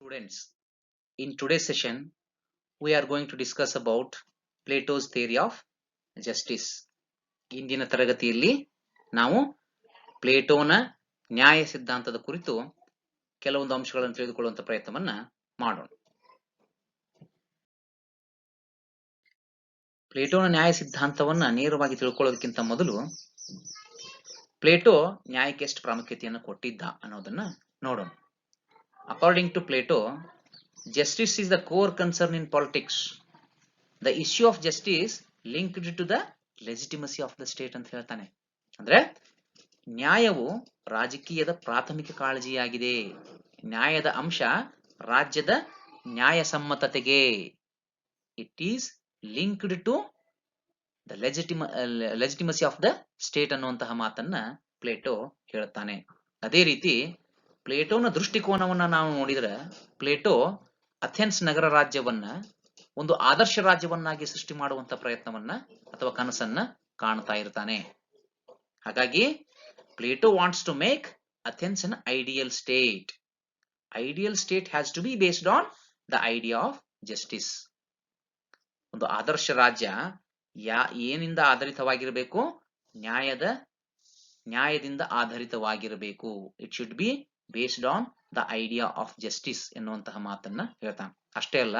Students, in today's session, we are going to discuss about Plato's theory of justice. ಇಂದಿನ ತರಗತಿಯಲ್ಲಿ ನಾವು ಪ್ಲೇಟೋನ ನ್ಯಾಯ ಸಿದ್ಧಾಂತದ ಕುರಿತು ಕೆಲವೊಂದು ಅಂಶಗಳನ್ನು ತಿಳಿದುಕೊಳ್ಳುವಂತ ಪ್ರಯತ್ನವನ್ನ ಮಾಡೋಣ. ಪ್ಲೇಟೋನ ನ್ಯಾಯ ಸಿದ್ಧಾಂತವನ್ನ ನೇರವಾಗಿ ತಿಳ್ಕೊಳ್ಳೋದಕ್ಕಿಂತ ಮೊದಲು ಪ್ಲೇಟೋ ನ್ಯಾಯಕ್ಕೆ ಎಷ್ಟು ಪ್ರಾಮುಖ್ಯತೆಯನ್ನು ಕೊಟ್ಟಿದ್ದ ಅನ್ನೋದನ್ನ ನೋಡೋಣ. According to Plato, justice is the core concern in politics. The issue of justice linked to the legitimacy of the state ಅಂತ ಹೇಳ್ತಾನೆ. ಅಂದ್ರೆ ನ್ಯಾಯವು ರಾಜಕೀಯದ ಪ್ರಾಥಮಿಕ ಕಾಳಜಿಯಾಗಿದೆ. ನ್ಯಾಯದ ಅಂಶ ರಾಜ್ಯದ ನ್ಯಾಯಸಮ್ಮತತೆಗೆ. It is linked to the legitimacy of the state ಅನ್ನುವಂತಹ ಮಾತನ್ನ ಪ್ಲೇಟೋ ಹೇಳ್ತಾನೆ. ಅದೇ ರೀತಿ ಪ್ಲೇಟೋನ ದೃಷ್ಟಿಕೋನವನ್ನ ನಾವು ನೋಡಿದ್ರೆ ಪ್ಲೇಟೋ ಅಥೆನ್ಸ್ ನಗರ ರಾಜ್ಯವನ್ನ ಒಂದು ಆದರ್ಶ ರಾಜ್ಯವನ್ನಾಗಿ ಸೃಷ್ಟಿ ಮಾಡುವಂತ ಪ್ರಯತ್ನವನ್ನ ಅಥವಾ ಕನಸನ್ನ ಕಾಣ್ತಾ ಇರ್ತಾನೆ. ಹಾಗಾಗಿ Plato wants to make Athens an ideal state. Ideal state has to be based on the idea of justice. ಒಂದು ಆದರ್ಶ ರಾಜ್ಯ ಏನಿಂದ ಆಧಾರಿತವಾಗಿರಬೇಕು? ನ್ಯಾಯದಿಂದ ಆಧಾರಿತವಾಗಿರಬೇಕು. It should be based on the idea of justice ಎನ್ನುವಂತಹ ಮಾತನ್ನ ಹೇಳ್ತಾನೆ. ಅಷ್ಟೇ ಅಲ್ಲ,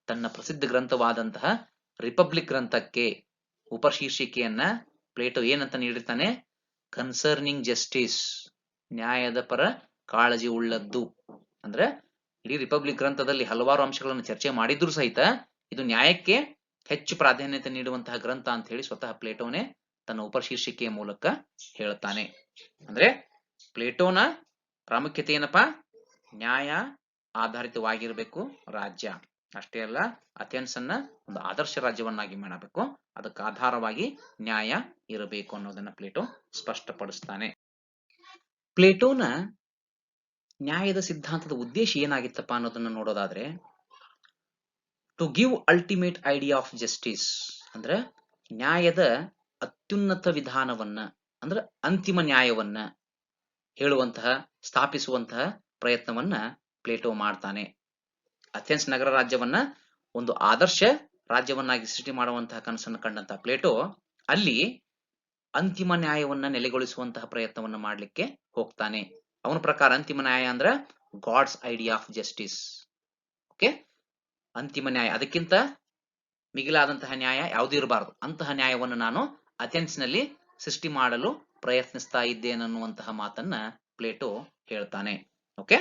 ತನ್ನ ಪ್ರಸಿದ್ಧ ಗ್ರಂಥವಾದಂತಹ ರಿಪಬ್ಲಿಕ್ ಗ್ರಂಥಕ್ಕೆ ಉಪಶೀರ್ಷಿಕೆಯನ್ನ ಪ್ಲೇಟೋ ಏನಂತ ನೀಡಿರ್ತಾನೆ? ಕನ್ಸರ್ನಿಂಗ್ ಜಸ್ಟಿಸ್, ನ್ಯಾಯದ ಪರ ಕಾಳಜಿ ಉಳ್ಳದ್ದು. ಅಂದ್ರೆ ಇಡೀ ರಿಪಬ್ಲಿಕ್ ಗ್ರಂಥದಲ್ಲಿ ಹಲವಾರು ಅಂಶಗಳನ್ನು ಚರ್ಚೆ ಮಾಡಿದ್ರು ಸಹಿತ ಇದು ನ್ಯಾಯಕ್ಕೆ ಹೆಚ್ಚು ಪ್ರಾಧಾನ್ಯತೆ ನೀಡುವಂತಹ ಗ್ರಂಥ ಅಂತ ಹೇಳಿ ಸ್ವತಃ ಪ್ಲೇಟೋನೇ ತನ್ನ ಉಪಶೀರ್ಷಿಕೆಯ ಮೂಲಕ ಹೇಳ್ತಾನೆ. ಅಂದ್ರೆ ಪ್ಲೇಟೋನ ಪ್ರಾಮುಖ್ಯತೆ ಏನಪ್ಪಾ? ನ್ಯಾಯ ಆಧಾರಿತವಾಗಿರಬೇಕು ರಾಜ್ಯ. ಅಷ್ಟೇ ಅಲ್ಲ, ಅಥೆನ್ಸ್ ಅನ್ನ ಒಂದು ಆದರ್ಶ ರಾಜ್ಯವನ್ನಾಗಿ ಮಾಡಬೇಕು. ಅದಕ್ಕೆ ಆಧಾರವಾಗಿ ನ್ಯಾಯ ಇರಬೇಕು ಅನ್ನೋದನ್ನ ಪ್ಲೇಟೋ ಸ್ಪಷ್ಟಪಡಿಸ್ತಾನೆ. ಪ್ಲೇಟೋನ ನ್ಯಾಯದ ಸಿದ್ಧಾಂತದ ಉದ್ದೇಶ ಏನಾಗಿತ್ತಪ್ಪ ಅನ್ನೋದನ್ನ ನೋಡೋದಾದ್ರೆ, to give ultimate idea of justice, ಅಂದ್ರೆ ನ್ಯಾಯದ ಅತ್ಯುನ್ನತ ವಿಧಾನವನ್ನ, ಅಂದ್ರೆ ಅಂತಿಮ ನ್ಯಾಯವನ್ನ ಹೇಳುವಂತಹ, ಸ್ಥಾಪಿಸುವಂತಹ ಪ್ರಯತ್ನವನ್ನ ಪ್ಲೇಟೋ ಮಾಡ್ತಾನೆ. ಅಥೆನ್ಸ್ ನಗರ ರಾಜ್ಯವನ್ನ ಒಂದು ಆದರ್ಶ ರಾಜ್ಯವನ್ನಾಗಿ ಸೃಷ್ಟಿ ಮಾಡುವಂತಹ ಕನಸನ್ನು ಕಂಡಂತಹ ಪ್ಲೇಟೋ ಅಲ್ಲಿ ಅಂತಿಮ ನ್ಯಾಯವನ್ನ ನೆಲೆಗೊಳಿಸುವಂತಹ ಪ್ರಯತ್ನವನ್ನ ಮಾಡ್ಲಿಕ್ಕೆ ಹೋಗ್ತಾನೆ. ಅವನ ಪ್ರಕಾರ ಅಂತಿಮ ನ್ಯಾಯ ಅಂದ್ರೆ God's idea of justice. Okay, ಅಂತಿಮ ನ್ಯಾಯ, ಅದಕ್ಕಿಂತ ಮಿಗಿಲಾದಂತಹ ನ್ಯಾಯ ಯಾವುದೂ ಇರಬಾರದು. ಅಂತಹ ನ್ಯಾಯವನ್ನು ನಾನು ಅಥೆನ್ಸ್ ನಲ್ಲಿ ಸೃಷ್ಟಿ ಮಾಡಲು ಪ್ರಯತ್ನಿಸ್ತಾ ಇದ್ದೇನನ್ನುವಂತಹ ಮಾತನ್ನ ಪ್ಲೇಟೋ ಹೇಳ್ತಾನೆ. Okay,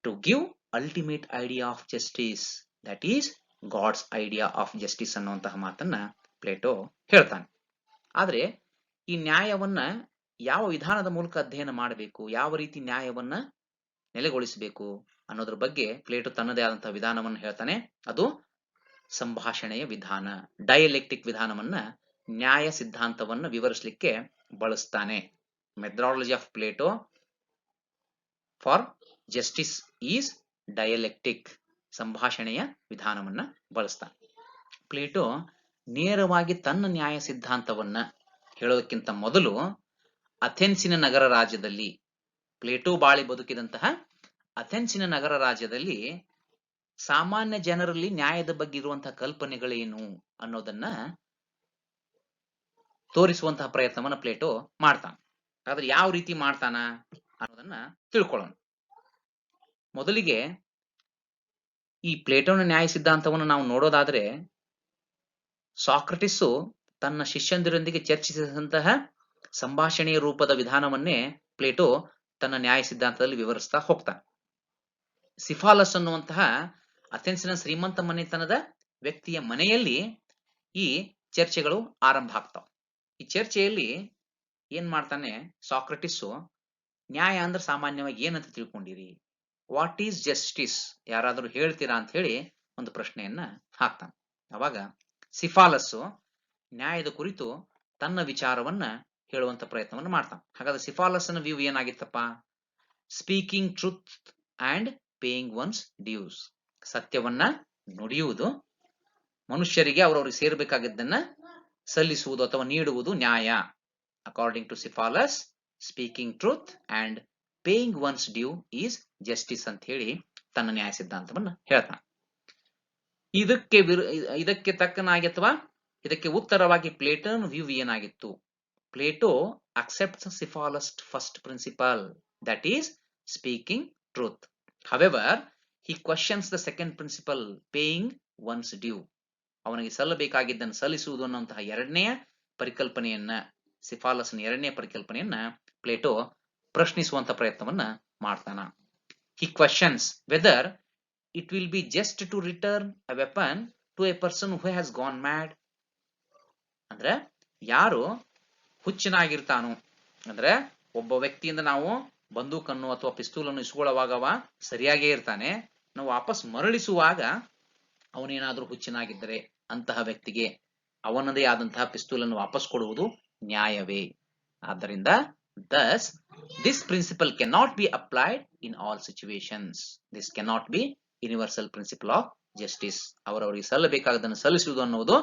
to give ultimate idea of justice, that is God's idea of justice ಅನ್ನುವಂತಹ ಮಾತನ್ನ ಪ್ಲೇಟೋ ಹೇಳ್ತಾನೆ. ಆದ್ರೆ ಈ ನ್ಯಾಯವನ್ನ ಯಾವ ವಿಧಾನದ ಮೂಲಕ ಅಧ್ಯಯನ ಮಾಡಬೇಕು, ಯಾವ ರೀತಿ ನ್ಯಾಯವನ್ನ ನೆಲೆಗೊಳಿಸಬೇಕು ಅನ್ನೋದ್ರ ಬಗ್ಗೆ ಪ್ಲೇಟೋ ತನ್ನದೇ ಆದಂತಹ ವಿಧಾನವನ್ನು ಹೇಳ್ತಾನೆ. ಅದು ಸಂಭಾಷಣೆಯ ವಿಧಾನ, ಡೈಎಲೆಕ್ಟಿಕ್ ವಿಧಾನವನ್ನ ನ್ಯಾಯ ಸಿದ್ಧಾಂತವನ್ನ ವಿವರಿಸಲಿಕ್ಕೆ ಬಳಸ್ತಾನೆ. Methodology of Plato for justice is dialectic. ಸಂಭಾಷಣೆಯ ವಿಧಾನವನ್ನ ಬಳಸ್ತಾನೆ. ಪ್ಲೇಟೋ ನೇರವಾಗಿ ತನ್ನ ನ್ಯಾಯ ಸಿದ್ಧಾಂತವನ್ನ ಹೇಳೋದಕ್ಕಿಂತ ಮೊದಲು ಅಥೆನ್ಸಿನ ನಗರ ರಾಜ್ಯದಲ್ಲಿ, ಪ್ಲೇಟೋ ಬಾಳಿ ಬದುಕಿದಂತಹ ಅಥೆನ್ಸಿನ ನಗರ ರಾಜ್ಯದಲ್ಲಿ ಸಾಮಾನ್ಯ ಜನರಲ್ಲಿ ನ್ಯಾಯದ ಬಗ್ಗೆ ಇರುವಂತಹ ಕಲ್ಪನೆಗಳೇನು ಅನ್ನೋದನ್ನ ತೋರಿಸುವಂತಹ ಪ್ರಯತ್ನವನ್ನ ಪ್ಲೇಟೋ ಮಾಡ್ತಾನೆ. ಆದ್ರೆ ಯಾವ ರೀತಿ ಮಾಡ್ತಾನ ಅನ್ನೋದನ್ನ ತಿಳ್ಕೊಳ್ಳೋಣ. ಮೊದಲಿಗೆ ಈ ಪ್ಲೇಟೋನ ನ್ಯಾಯ ಸಿದ್ಧಾಂತವನ್ನು ನಾವು ನೋಡೋದಾದ್ರೆ, ಸಾಕ್ರಟಿಸ್ ತನ್ನ ಶಿಷ್ಯಂದಿರೊಂದಿಗೆ ಚರ್ಚಿಸಿದಂತಹ ಸಂಭಾಷಣೆಯ ರೂಪದ ವಿಧಾನವನ್ನೇ ಪ್ಲೇಟೋ ತನ್ನ ನ್ಯಾಯ ಸಿದ್ಧಾಂತದಲ್ಲಿ ವಿವರಿಸ್ತಾ ಹೋಗ್ತಾನೆ. ಸಿಫಾಲಸ್ ಅನ್ನುವಂತಹ ಅಥೆನ್ಸಿನ ಶ್ರೀಮಂತ ಮನೆತನದ ವ್ಯಕ್ತಿಯ ಮನೆಯಲ್ಲಿ ಈ ಚರ್ಚೆಗಳು ಆರಂಭ ಆಗ್ತಾವ. ಈ ಚರ್ಚೆಯಲ್ಲಿ ಏನ್ ಮಾಡ್ತಾನೆ ಸಾಕ್ರಟಿಸ್, ನ್ಯಾಯ ಅಂದ್ರೆ ಸಾಮಾನ್ಯವಾಗಿ ಏನಂತ ತಿಳ್ಕೊಂಡಿರಿ, ವಾಟ್ ಈಸ್ ಜಸ್ಟಿಸ್, ಯಾರಾದರೂ ಹೇಳ್ತೀರಾ ಅಂತ ಹೇಳಿ ಒಂದು ಪ್ರಶ್ನೆಯನ್ನ ಹಾಕ್ತಾನೆ. ಅವಾಗ ಸಿಫಾಲಸ್ ನ್ಯಾಯದ ಕುರಿತು ತನ್ನ ವಿಚಾರವನ್ನ ಹೇಳುವಂತ ಪ್ರಯತ್ನವನ್ನು ಮಾಡ್ತಾನೆ. ಹಾಗಾದ್ರೆ ಸಿಫಾಲಸ್ನ ವ್ಯೂ ಏನಾಗಿತ್ತಪ್ಪ? Speaking truth and paying one's dues, ಸತ್ಯವನ್ನ ನುಡಿಯುವುದು, ಮನುಷ್ಯರಿಗೆ ಅವರವರಿಗೆ ಸೇರ್ಬೇಕಾಗಿದ್ದನ್ನ ಸಲ್ಲಿಸುವುದು ಅಥವಾ ನೀಡುವುದು ನ್ಯಾಯ. According to Cephalus, speaking truth and paying one's due is justice ಅಂತ ಹೇಳಿ ತನ್ನ ನ್ಯಾಯ ಸಿದ್ಧಾಂತವನ್ನ ಹೇಳ್ತಾನೆ. ಇದಕ್ಕೆ ತಕ್ಕನಾಗಿ ಅಥವಾ ಇದಕ್ಕೆ ಉತ್ತರವಾಗಿ ಪ್ಲೇಟನ್ ವ್ಯೂ ಏನಾಗಿತ್ತು? Plato accepts Cephalus' first principle, that is speaking truth. However, he questions the second principle, paying one's due. ಅವನಿಗೆ ಸಲ್ಲಬೇಕಾಗಿದ್ದನ್ನು ಸಲ್ಲಿಸುವುದು ಅನ್ನುವಂತಹ ಎರಡನೆಯ ಪರಿಕಲ್ಪನೆಯನ್ನ, ಸಿಫಾಲಸ್ನ ಎರಡನೆಯ ಪರಿಕಲ್ಪನೆಯನ್ನ ಪ್ಲೇಟೋ ಪ್ರಶ್ನಿಸುವಂತ ಪ್ರಯತ್ನವನ್ನ ಮಾಡ್ತಾನ. He questions whether it will be just to return a weapon to a person who has gone mad. ಅಂದ್ರೆ ಯಾರು ಹುಚ್ಚನಾಗಿರ್ತಾನೋ, ಅಂದ್ರೆ ಒಬ್ಬ ವ್ಯಕ್ತಿಯಿಂದ ನಾವು ಬಂದೂಕನ್ನು ಅಥವಾ ಪಿಸ್ತೂಲನ್ನು ಇಸ್ಕೊಳ್ಳುವಾಗವ ಸರಿಯಾಗೇ ಇರ್ತಾನೆ, ನಾವು ವಾಪಸ್ ಮರಳಿಸುವಾಗ ಅವನೇನಾದ್ರೂ ಹುಚ್ಚನಾಗಿದ್ದರೆ ಅಂತಹ ವ್ಯಕ್ತಿಗೆ ಅವನದೇ ಆದಂತಹ ಪಿಸ್ತೂಲನ್ನು ವಾಪಸ್ ಕೊಡುವುದು ನ್ಯಾಯವೇ? ಆದ್ದರಿಂದ thus this principle cannot be applied in all situations. This cannot be universal principle of justice. ಅವರವರಿಗೆ ಸಲ್ಲಬೇಕಾದನ್ನು ಸಲ್ಲಿಸುವುದು ಅನ್ನುವುದು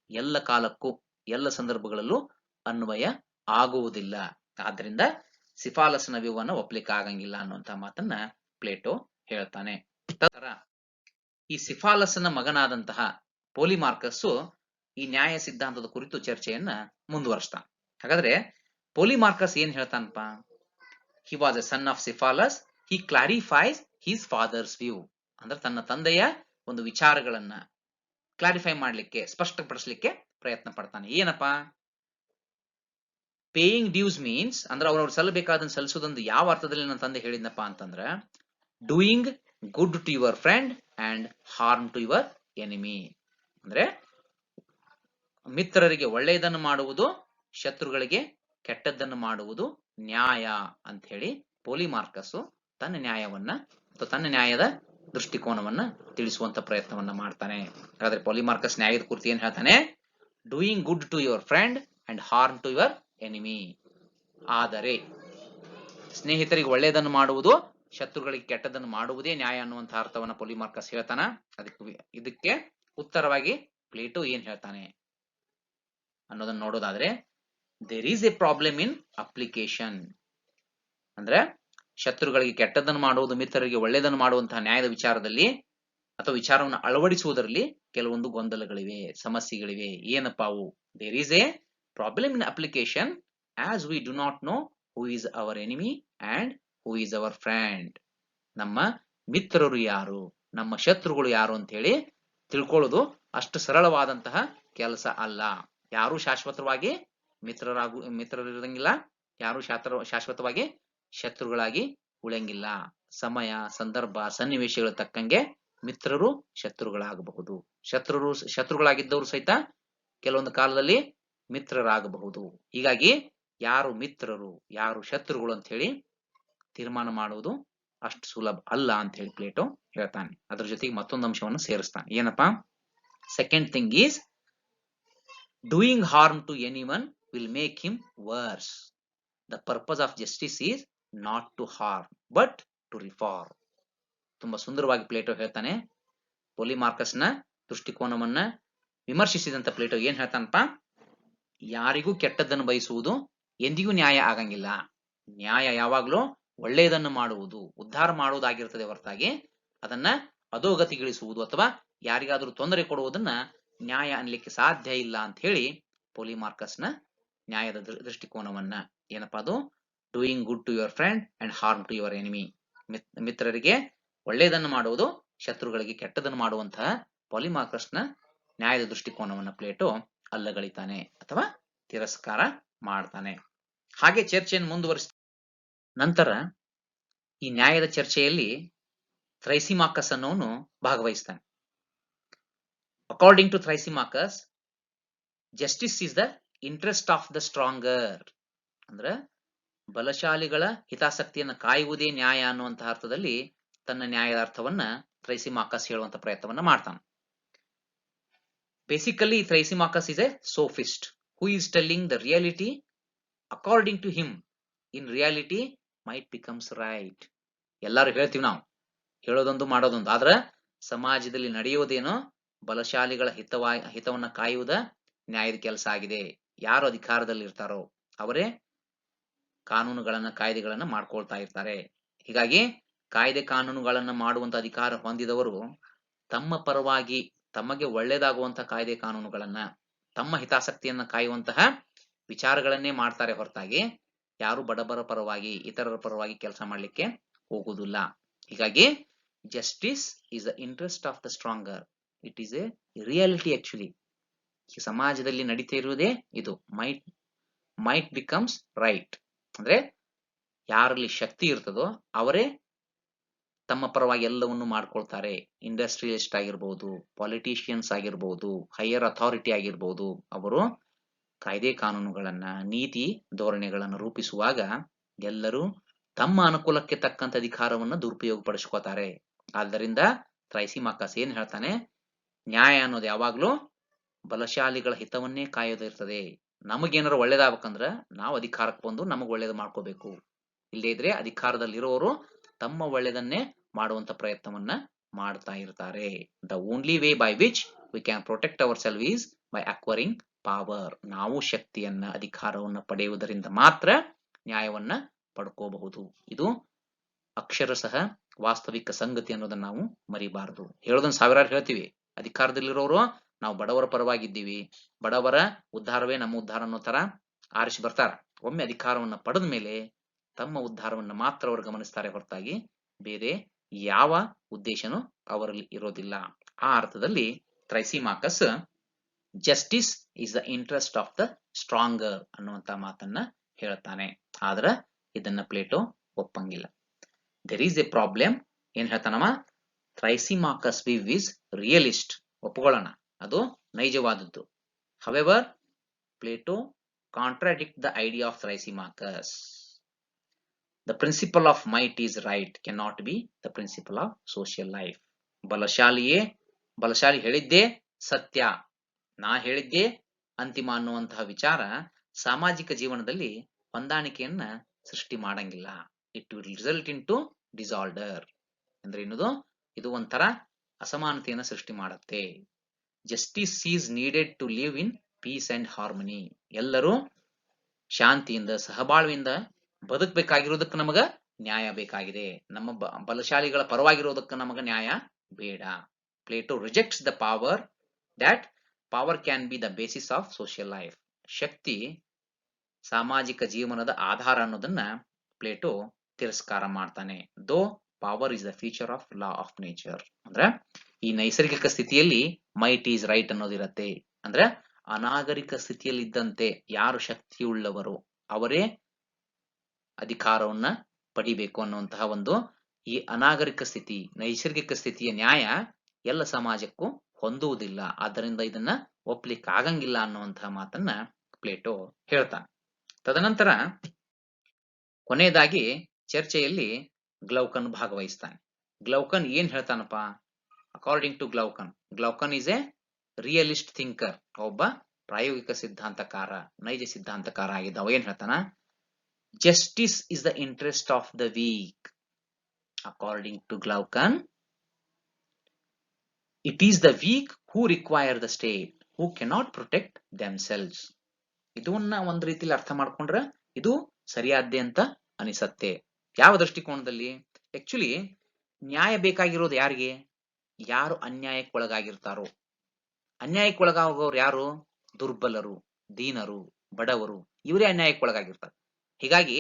ಎಲ್ಲ ಕಾಲಕ್ಕೂ ಎಲ್ಲ ಸಂದರ್ಭಗಳಲ್ಲೂ ಅನ್ವಯ ಆಗುವುದಿಲ್ಲ. ಆದ್ದರಿಂದ ಸಿಫಾಲಸ್ನ ವ್ಯೂವನ್ನ ಒಪ್ಲಿಕ್ಕೆ ಆಗಂಗಿಲ್ಲ ಅನ್ನುವಂತಹ ಮಾತನ್ನ ಪ್ಲೇಟೋ ಹೇಳ್ತಾನೆ. ತದರ ಈ ಸಿಫಾಲಸ್ನ ಮಗನಾದಂತಹ ಪೋಲಿಮಾರ್ಕಸ್ಸು ಈ ನ್ಯಾಯ ಸಿದ್ಧಾಂತದ ಕುರಿತು ಚರ್ಚೆಯನ್ನ ಮುಂದುವರಿಸ್ತಾನೆ. ಹಾಗಾದ್ರೆ ಪೋಲಿಮಾರ್ಕಸ್ ಏನ್ ಹೇಳ್ತಾನಪ್ಪ? He was a son of Cephalus, he clarifies his father's view. ಅಂದ್ರೆ ತನ್ನ ತಂದೆಯ ಒಂದು ವಿಚಾರಗಳನ್ನ ಕ್ಲಾರಿಫೈ ಮಾಡ್ಲಿಕ್ಕೆ, ಸ್ಪಷ್ಟಪಡಿಸಲಿಕ್ಕೆ ಪ್ರಯತ್ನ ಪಡ್ತಾನೆ. ಏನಪ್ಪಾ? ಪೇಯಿಂಗ್ ಡ್ಯೂಸ್ ಮೀನ್ಸ್ ಅಂದ್ರೆ ಅವ್ರವ್ರು ಸಲ್ಲಬೇಕಾದನ್ನು ಸಲ್ಲಿಸೋದೊಂದು ಯಾವ ಅರ್ಥದಲ್ಲಿ ನನ್ನ ತಂದೆ ಹೇಳಿದ್ನಪ್ಪ ಅಂತಂದ್ರೆ, doing good to your friend and harm to your enemy. ಅಂದ್ರೆ ಮಿತ್ರರಿಗೆ ಒಳ್ಳೆಯದನ್ನು ಮಾಡುವುದು, ಶತ್ರುಗಳಿಗೆ ಕೆಟ್ಟದ್ದನ್ನು ಮಾಡುವುದು ನ್ಯಾಯ ಅಂತ ಹೇಳಿ ಪೋಲಿಮಾರ್ಕಸ್ ತನ್ನ ನ್ಯಾಯವನ್ನ ಅಥವಾ ತನ್ನ ನ್ಯಾಯದ ದೃಷ್ಟಿಕೋನವನ್ನ ತಿಳಿಸುವಂತ ಪ್ರಯತ್ನವನ್ನ ಮಾಡ್ತಾನೆ. ಹಾಗಾದ್ರೆ ಪೋಲಿಮಾರ್ಕಸ್ ನ್ಯಾಯದ ಕುರಿತು ಏನ್ ಹೇಳ್ತಾನೆ? Doing good to your friend and harm to your enemy. ಆದರೆ ಸ್ನೇಹಿತರಿಗೆ ಒಳ್ಳೆಯದನ್ನು ಮಾಡುವುದು, ಶತ್ರುಗಳಿಗೆ ಕೆಟ್ಟದನ್ನು ಮಾಡುವುದೇ ನ್ಯಾಯ ಅನ್ನುವಂತಹ ಅರ್ಥವನ್ನ ಪೋಲಿಮಾರ್ಕಸ್ ಹೇಳ್ತಾನ. ಇದಕ್ಕೆ ಉತ್ತರವಾಗಿ ಪ್ಲೇಟೋ ಏನ್ ಹೇಳ್ತಾನೆ ಅನ್ನೋದನ್ನ ನೋಡೋದಾದ್ರೆ, there is a problem in application. ಅಂದ್ರೆ ಶತ್ರುಗಳಿಗೆ ಕೆಟ್ಟದನ್ನು ಮಾಡುವುದು, ಮಿತ್ರರಿಗೆ ಒಳ್ಳೆಯದನ್ನು ಮಾಡುವಂತಹ ನ್ಯಾಯದ ವಿಚಾರದಲ್ಲಿ ಅಥವಾ ವಿಚಾರವನ್ನು ಅಳವಡಿಸುವುದರಲ್ಲಿ ಕೆಲವೊಂದು ಗೊಂದಲಗಳಿವೆ, ಸಮಸ್ಯೆಗಳಿವೆ. ಏನಪ್ಪಾ ಅವು? There is a problem in application as we do not know who is our enemy and who is our friend. ನಮ್ಮ ಮಿತ್ರರು ಯಾರು, ನಮ್ಮ ಶತ್ರುಗಳು ಯಾರು ಅಂತ ಹೇಳಿ ತಿಳ್ಕೊಳ್ಳೋದು ಅಷ್ಟು ಸರಳವಾದಂತಹ ಕೆಲಸ ಅಲ್ಲ. ಯಾರು ಶಾಶ್ವತವಾಗಿ ಮಿತ್ರರಿರಂಗಿಲ್ಲ, ಯಾರು ಶಾಶ್ವತವಾಗಿ ಶತ್ರುಗಳಾಗಿ ಉಳಿಯಂಗಿಲ್ಲ. ಸಮಯ, ಸಂದರ್ಭ, ಸನ್ನಿವೇಶಗಳ ತಕ್ಕಂಗೆ ಮಿತ್ರರು ಶತ್ರುಗಳಾಗಬಹುದು. ಶತ್ರುಗಳಾಗಿದ್ದವರು ಸಹಿತ ಕೆಲವೊಂದು ಕಾಲದಲ್ಲಿ ಮಿತ್ರರಾಗಬಹುದು. ಹೀಗಾಗಿ ಯಾರು ಮಿತ್ರರು, ಯಾರು ಶತ್ರುಗಳು ಅಂತ ಹೇಳಿ ತೀರ್ಮಾನ ಮಾಡುವುದು ಅಷ್ಟು ಸುಲಭ ಅಲ್ಲ ಅಂತ ಹೇಳಿ ಪ್ಲೇಟೋ ಹೇಳ್ತಾನೆ. ಅದ್ರ ಜೊತೆಗೆ ಮತ್ತೊಂದು ಅಂಶವನ್ನು ಸೇರಿಸ್ತಾನೆ. ಏನಪ್ಪಾ? Second thing is doing harm to anyone will make him worse. The purpose of justice is not to harm but to reform. ತುಂಬಾ ಸುಂದರವಾಗಿ ಪ್ಲೇಟೋ ಹೇಳ್ತಾನೆ. ಪೋಲಿಮಾರ್ಕಸ್ನ ದೃಷ್ಟಿಕೋನವನ್ನ ವಿಮರ್ಶಿಸಿದಂತ ಪ್ಲೇಟೋ ಏನ್ ಹೇಳ್ತಾನಪ್ಪ? ಯಾರಿಗೂ ಕೆಟ್ಟದ್ದನ್ನು ಬಯಸುವುದು ಎಂದಿಗೂ ನ್ಯಾಯ ಆಗಂಗಿಲ್ಲ. ನ್ಯಾಯ ಯಾವಾಗ್ಲೂ ಒಳ್ಳೆಯದನ್ನು ಮಾಡುವುದು, ಉದ್ಧಾರ ಮಾಡುವುದಾಗಿರ್ತದೆ ಹೊರತಾಗಿ ಅದನ್ನ ಅಧೋಗತಿಗಿಳಿಸುವುದು ಅಥವಾ ಯಾರಿಗಾದ್ರೂ ತೊಂದರೆ ಕೊಡುವುದನ್ನ ನ್ಯಾಯ ಅನ್ಲಿಕ್ಕೆ ಸಾಧ್ಯ ಇಲ್ಲ ಅಂತ ಹೇಳಿ ಪೋಲಿಮಾರ್ಕಸ್ನ ನ್ಯಾಯದ ದೃಷ್ಟಿಕೋನವನ್ನ, ಏನಪ್ಪಾ ಅದು? Doing good to your friend and harm to your enemy. ಮಿತ್ರರಿಗೆ ಒಳ್ಳೆಯದನ್ನು ಮಾಡುವುದು, ಶತ್ರುಗಳಿಗೆ ಕೆಟ್ಟದನ್ನು ಮಾಡುವಂತಹ ಪೋಲಿಮಾರ್ಕಸ್ನ ನ್ಯಾಯದ ದೃಷ್ಟಿಕೋನವನ್ನ ಪ್ಲೇಟೋ ಅಲ್ಲಗಳಿತಾನೆ ಅಥವಾ ತಿರಸ್ಕಾರ ಮಾಡ್ತಾನೆ. ಹಾಗೆ ಚರ್ಚೆಯನ್ನು ಮುಂದುವರಿಸ ನಂತರ ಈ ನ್ಯಾಯದ ಚರ್ಚೆಯಲ್ಲಿ ಥ್ರೈಸಿಮಾಕಸ್ ಅನ್ನೋನು ಭಾಗವಹಿಸ್ತಾನೆ. According to Thrasymachus, justice is the interest of the stronger. ಅಂದ್ರೆ ಬಲಶಾಲಿಗಳ ಹಿತಾಸಕ್ತಿಯನ್ನು ಕಾಯುವುದೇ ನ್ಯಾಯ ಅನ್ನುವಂತಹ ಅರ್ಥದಲ್ಲಿ ತನ್ನ ನ್ಯಾಯದ ಅರ್ಥವನ್ನ ಥ್ರೈಸಿಮಾಕಸ್ ಹೇಳುವಂತ ಪ್ರಯತ್ನವನ್ನ ಮಾಡ್ತಾನೆ. Basically Thrasymachus is a sophist who is telling the reality according to him in reality might becomes right. ಎಲ್ಲರೂ ಹೇಳ್ತೀವಿ ನಾವು, ಹೇಳೋದೊಂದು ಮಾಡೋದೊಂದು. ಆದ್ರೆ ಸಮಾಜದಲ್ಲಿ ನಡೆಯುವುದೇನೋ ಬಲಶಾಲಿಗಳ ಹಿತವನ್ನ ಕಾಯುವುದ ನ್ಯಾಯದ ಕೆಲಸ ಆಗಿದೆ. ಯಾರು ಅಧಿಕಾರದಲ್ಲಿ ಇರ್ತಾರೋ ಅವರೇ ಕಾನೂನುಗಳನ್ನ, ಕಾಯ್ದೆಗಳನ್ನ ಮಾಡ್ಕೊಳ್ತಾ ಇರ್ತಾರೆ. ಹೀಗಾಗಿ ಕಾಯ್ದೆ ಕಾನೂನುಗಳನ್ನ ಮಾಡುವಂತ ಅಧಿಕಾರ ಹೊಂದಿದವರು ತಮ್ಮ ಪರವಾಗಿ ತಮಗೆ ಒಳ್ಳೇದಾಗುವಂತಹ ಕಾಯ್ದೆ ಕಾನೂನುಗಳನ್ನ, ತಮ್ಮ ಹಿತಾಸಕ್ತಿಯನ್ನ ಕಾಯುವಂತಹ ವಿಚಾರಗಳನ್ನೇ ಮಾಡ್ತಾರೆ ಹೊರತಾಗಿ ಯಾರು ಬಡಬರ ಪರವಾಗಿ ಇತರರ ಪರವಾಗಿ ಕೆಲಸ ಮಾಡ್ಲಿಕ್ಕೆ ಹೋಗುವುದಿಲ್ಲ. ಹೀಗಾಗಿ justice is the interest of the stronger. It is a reality. Actually ಈ ಸಮಾಜದಲ್ಲಿ ನಡೀತಾ ಇರುವುದೇ ಇದು. Might becomes right. ಅಂದ್ರೆ ಯಾರಲ್ಲಿ ಶಕ್ತಿ ಇರ್ತದೋ ಅವರೇ ತಮ್ಮ ಪರವಾಗಿ ಎಲ್ಲವನ್ನು ಮಾಡ್ಕೊಳ್ತಾರೆ. ಇಂಡಸ್ಟ್ರಿಯಲಿಸ್ಟ್ ಆಗಿರ್ಬೋದು, ಪಾಲಿಟಿಷಿಯನ್ಸ್ ಆಗಿರ್ಬೋದು, ಹೈಯರ್ ಅಥಾರಿಟಿ ಆಗಿರ್ಬೋದು, ಅವರು ಕಾಯ್ದೆ ಕಾನೂನುಗಳನ್ನ, ನೀತಿ ಧೋರಣೆಗಳನ್ನು ರೂಪಿಸುವಾಗ ಎಲ್ಲರೂ ತಮ್ಮ ಅನುಕೂಲಕ್ಕೆ ತಕ್ಕಂತ ಅಧಿಕಾರವನ್ನು ದುರುಪಯೋಗ ಪಡಿಸ್ಕೋತಾರೆ. ಆದ್ದರಿಂದ ತ್ರೈಸಿಮಾಕಸ್ ಏನ್ ಹೇಳ್ತಾನೆ, ನ್ಯಾಯ ಅನ್ನೋದು ಯಾವಾಗ್ಲೂ ಬಲಶಾಲಿಗಳ ಹಿತವನ್ನೇ ಕಾಯೋದಿರ್ತದೆ. ನಮಗೇನಾರು ಒಳ್ಳೇದಾಗಬೇಕಂದ್ರ ನಾವು ಅಧಿಕಾರಕ್ಕೆ ಬಂದು ನಮಗ್ ಒಳ್ಳೇದು ಮಾಡ್ಕೋಬೇಕು. ಇಲ್ಲದೇ ಇದ್ರೆ ಅಧಿಕಾರದಲ್ಲಿರೋರು ತಮ್ಮ ಒಳ್ಳೇದನ್ನೇ ಮಾಡುವಂತ ಪ್ರಯತ್ನವನ್ನ ಮಾಡ್ತಾ ಇರ್ತಾರೆ. The only way by which we can protect our self is by acquiring power. ನಾವು ಶಕ್ತಿಯನ್ನ, ಅಧಿಕಾರವನ್ನ ಪಡೆಯುವುದರಿಂದ ಮಾತ್ರ ನ್ಯಾಯವನ್ನ ಪಡ್ಕೋಬಹುದು. ಇದು ಅಕ್ಷರಶಃ ವಾಸ್ತವಿಕ ಸಂಗತಿ ಅನ್ನೋದನ್ನ ನಾವು ಮರಿಬಾರದು. ಹೇಳೋದನ್ನ ಸಾವಿರಾರು ಹೇಳ್ತೀವಿ. ಅಧಿಕಾರದಲ್ಲಿರೋರು ನಾವು ಬಡವರ ಪರವಾಗಿದ್ದೀವಿ, ಬಡವರ ಉದ್ಧಾರವೇ ನಮ್ಮ ಉದ್ಧಾರ ಅನ್ನೋ ತರ ಆರಿಸಿ ಬರ್ತಾರ. ಒಮ್ಮೆ ಅಧಿಕಾರವನ್ನ ಪಡೆದ ಮೇಲೆ ತಮ್ಮ ಉದ್ಧಾರವನ್ನ ಮಾತ್ರ ಅವರು ಗಮನಿಸ್ತಾರೆ ಹೊರತಾಗಿ ಬೇರೆ ಯಾವ ಉದ್ದೇಶನೂ ಅವರಲ್ಲಿ ಇರೋದಿಲ್ಲ. ಆ ಅರ್ಥದಲ್ಲಿ Thrasymachus justice is the interest of the stronger ಅನ್ನುವಂತ ಮಾತನ್ನ ಹೇಳ್ತಾನೆ. ಆದ್ರ ಇದನ್ನ ಪ್ಲೇಟೋ ಒಪ್ಪಂಗಿಲ್ಲ. There is a problem. ಏನ್ ಹೇಳ್ತಾನವ, ತ್ರೈಸಿಮಾಕಸ್ ವಿವ್ ಇಸ್ ರಿಯಲಿಸ್ಟ್. ಒಪ್ಕೊಳ್ಳೋಣ, ಅದು ನೈಜವಾದದ್ದು. However Plato contradict the idea of Thrasymachus. The principle of might is right cannot be the principle of social life. ಬಲಶಾಲಿ ಹೇಳಿದ್ದೇ ಸತ್ಯ, ನಾ ಹೇಳಿದ್ದೇ ಅಂತಿಮ ಅನ್ನುವಂತಹ ವಿಚಾರ ಸಾಮಾಜಿಕ ಜೀವನದಲ್ಲಿ ಹೊಂದಾಣಿಕೆಯನ್ನ ಸೃಷ್ಟಿ ಮಾಡಂಗಿಲ್ಲ. It will result in to disorder. ಅಂದ್ರೆ ಇದು ಒಂಥರ ಅಸಮಾನತೆಯನ್ನು ಸೃಷ್ಟಿ ಮಾಡುತ್ತೆ. Justice is needed to live in peace and harmony. ಎಲ್ಲರೂ ಶಾಂತಿಯಿಂದ, ಸಹಬಾಳ್ವೆಯಿಂದ ಬದುಕಬೇಕಾಗಿರೋದಕ್ಕೆ ನಮಗ ನ್ಯಾಯ ಬೇಕಾಗಿದೆ. ನಮ್ಮ ಬಲಶಾಲಿಗಳ ಪರವಾಗಿರೋದಕ್ಕೆ ನಮಗ ನ್ಯಾಯ ಬೇಡ. Plato rejects the power, that power can be the basis of social life. ಶಕ್ತಿ ಸಾಮಾಜಿಕ ಜೀವನದ ಆಧಾರ ಅನ್ನೋದನ್ನ ಪ್ಲೇಟೋ ತಿರಸ್ಕಾರ ಮಾಡ್ತಾನೆ. Though power is the feature of law of nature. ಅಂದ್ರೆ ಈ ನೈಸರ್ಗಿಕ ಸ್ಥಿತಿಯಲ್ಲಿ ಮೈಟ್ ಈಸ್ ರೈಟ್ ಅನ್ನೋದಿರತ್ತೆ. ಅಂದ್ರೆ ಅನಾಗರಿಕ ಸ್ಥಿತಿಯಲ್ಲಿ ಇದ್ದಂತೆ ಯಾರು ಶಕ್ತಿಯುಳ್ಳವರು ಅವರೇ ಅಧಿಕಾರವನ್ನ ಪಡಿಬೇಕು ಅನ್ನುವಂತಹ ಒಂದು ಈ ಅನಾಗರಿಕ ಸ್ಥಿತಿ, ನೈಸರ್ಗಿಕ ಸ್ಥಿತಿಯ ನ್ಯಾಯ ಎಲ್ಲ ಸಮಾಜಕ್ಕೂ ಹೊಂದುವುದಿಲ್ಲ. ಆದ್ದರಿಂದ ಇದನ್ನ ಒಪ್ಲಿಕ್ಕೆ ಆಗಂಗಿಲ್ಲ ಅನ್ನುವಂತಹ ಮಾತನ್ನ ಪ್ಲೇಟೋ ಹೇಳ್ತಾನೆ. ತದನಂತರ ಕೊನೆಯದಾಗಿ ಚರ್ಚೆಯಲ್ಲಿ ಗ್ಲೌಕನ್ ಭಾಗವಹಿಸ್ತಾನೆ. ಗ್ಲೌಕನ್ ಏನ್ ಹೇಳ್ತಾನಪ್ಪ? According to Glaucon is a realist thinker. ಒಬ್ಬ ಪ್ರಾಯೋಗಿಕ ಸಿದ್ಧಾಂತಕಾರ, ನೈಜ ಸಿದ್ಧಾಂತಕಾರ ಆಗಿದ್ದ. ಅವ ಏನ್ ಹೇಳ್ತಾನ? Justice is the interest of the weak. According to Glaucon, it is the weak who require the state, who cannot protect themselves. ಇದನ್ನ ಒಂದು ರೀತಿಯಲ್ಲಿ ಅರ್ಥ ಮಾಡ್ಕೊಂಡ್ರೆ ಇದು ಸರಿಯಾದ್ದೆ ಅಂತ ಅನಿಸತ್ತೆ. ಯಾವ ದೃಷ್ಟಿಕೋನದಲ್ಲಿ? ಆಕ್ಚುಲಿ ನ್ಯಾಯ ಬೇಕಾಗಿರೋದು ಯಾರಿಗೆ? ಯಾರು ಅನ್ಯಾಯಕ್ಕೆ ಒಳಗಾಗಿರ್ತಾರೋ. ಅನ್ಯಾಯಕ್ಕೆ ಒಳಗಾಗೋರು ಯಾರು? ದುರ್ಬಲರು, ದೀನರು, ಬಡವರು, ಇವರೇ ಅನ್ಯಾಯಕ್ಕೆ ಒಳಗಾಗಿರ್ತಾರೆ. ಹೀಗಾಗಿ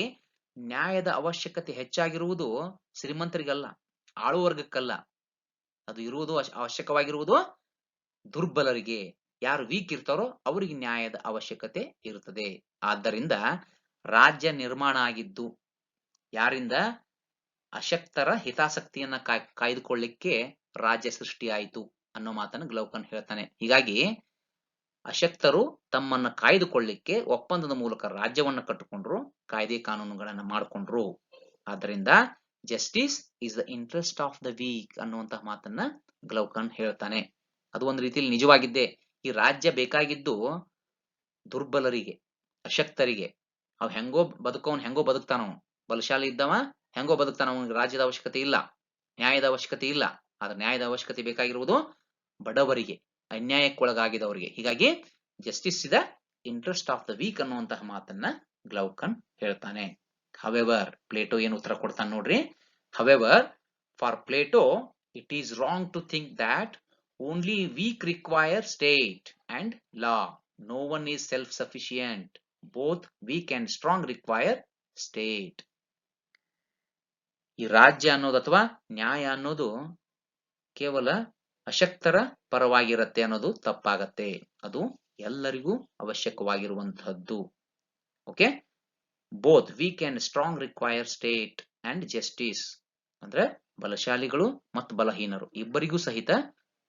ನ್ಯಾಯದ ಅವಶ್ಯಕತೆ ಹೆಚ್ಚಾಗಿರುವುದು ಶ್ರೀಮಂತರಿಗಲ್ಲ, ಆಳುವರ್ಗಕ್ಕಲ್ಲ. ಅದು ಇರುವುದು, ಅವಶ್ಯಕವಾಗಿರುವುದು ದುರ್ಬಲರಿಗೆ. ಯಾರು ವೀಕ್ ಇರ್ತಾರೋ ಅವರಿಗೆ ನ್ಯಾಯದ ಅವಶ್ಯಕತೆ ಇರುತ್ತದೆ. ಆದ್ದರಿಂದ ರಾಜ್ಯ ನಿರ್ಮಾಣ ಆಗಿದ್ದು ಯಾರಿಂದ? ಅಶಕ್ತರ ಹಿತಾಸಕ್ತಿಯನ್ನ ಕಾಯ್ದುಕೊಳ್ಳಿಕ್ಕೆ ರಾಜ್ಯ ಸೃಷ್ಟಿಯಾಯಿತು ಅನ್ನೋ ಮಾತನ್ನು ಗ್ಲೌಕನ್ ಹೇಳ್ತಾನೆ. ಹೀಗಾಗಿ ಅಶಕ್ತರು ತಮ್ಮನ್ನ ಕಾಯ್ದುಕೊಳ್ಳಿಕ್ಕೆ ಒಪ್ಪಂದದ ಮೂಲಕ ರಾಜ್ಯವನ್ನ ಕಟ್ಟಿಕೊಂಡ್ರು, ಕಾಯ್ದೆ ಕಾನೂನುಗಳನ್ನ ಮಾಡಿಕೊಂಡ್ರು. ಆದ್ದರಿಂದ justice is the interest of the weak ಅನ್ನುವಂತಹ ಮಾತನ್ನ ಗ್ಲೌಕನ್ ಹೇಳ್ತಾನೆ. ಅದು ಒಂದು ರೀತಿಯಲ್ಲಿ ನಿಜವಾಗಿದ್ದೆ. ಈ ರಾಜ್ಯ ಬೇಕಾಗಿದ್ದು ದುರ್ಬಲರಿಗೆ, ಅಶಕ್ತರಿಗೆ. ಅವ್ ಹೆಂಗೋ ಬದುಕ್ತಾನವ. ಬಲಶಾಲಿ ಇದ್ದವ ಹೆಂಗೋ ಬದುಕ್ತಾನ, ಅವನಿಗೆ ರಾಜ್ಯದ ಅವಶ್ಯಕತೆ ಇಲ್ಲ, ನ್ಯಾಯದ ಅವಶ್ಯಕತೆ ಇಲ್ಲ. ಆದ್ರೆ ನ್ಯಾಯದ ಅವಶ್ಯಕತೆ ಬೇಕಾಗಿರುವುದು ಬಡವರಿಗೆ, ಅನ್ಯಾಯಕ್ಕೊಳಗಾಗಿದವರಿಗೆ. ಹೀಗಾಗಿ justice is the interest of the weak ಅನ್ನುವಂತಹ ಮಾತನ್ನ ಗ್ಲೌಕನ್ ಹೇಳ್ತಾನೆ. ಹವೆವರ್ ಪ್ಲೇಟೋ ಏನು ಉತ್ತರ ಕೊಡ್ತಾನೆ ನೋಡ್ರಿ. However for Plato it is wrong to think that only weak require state and law. No one is self-sufficient. Both weak and strong require state. ಈ ರಾಜ್ಯ ಅನ್ನೋದು ಅಥವಾ ನ್ಯಾಯ ಅನ್ನೋದು ಕೇವಲ ಅಶಕ್ತರ ಪರವಾಗಿರುತ್ತೆ ಅನ್ನೋದು ತಪ್ಪಾಗತ್ತೆ. ಅದು ಎಲ್ಲರಿಗೂ ಅವಶ್ಯಕವಾಗಿರುವಂತಹದ್ದು. Okay, both weak and strong require state and justice. ಅಂದ್ರೆ ಬಲಶಾಲಿಗಳು ಮತ್ತು ಬಲಹೀನರು ಇಬ್ಬರಿಗೂ ಸಹಿತ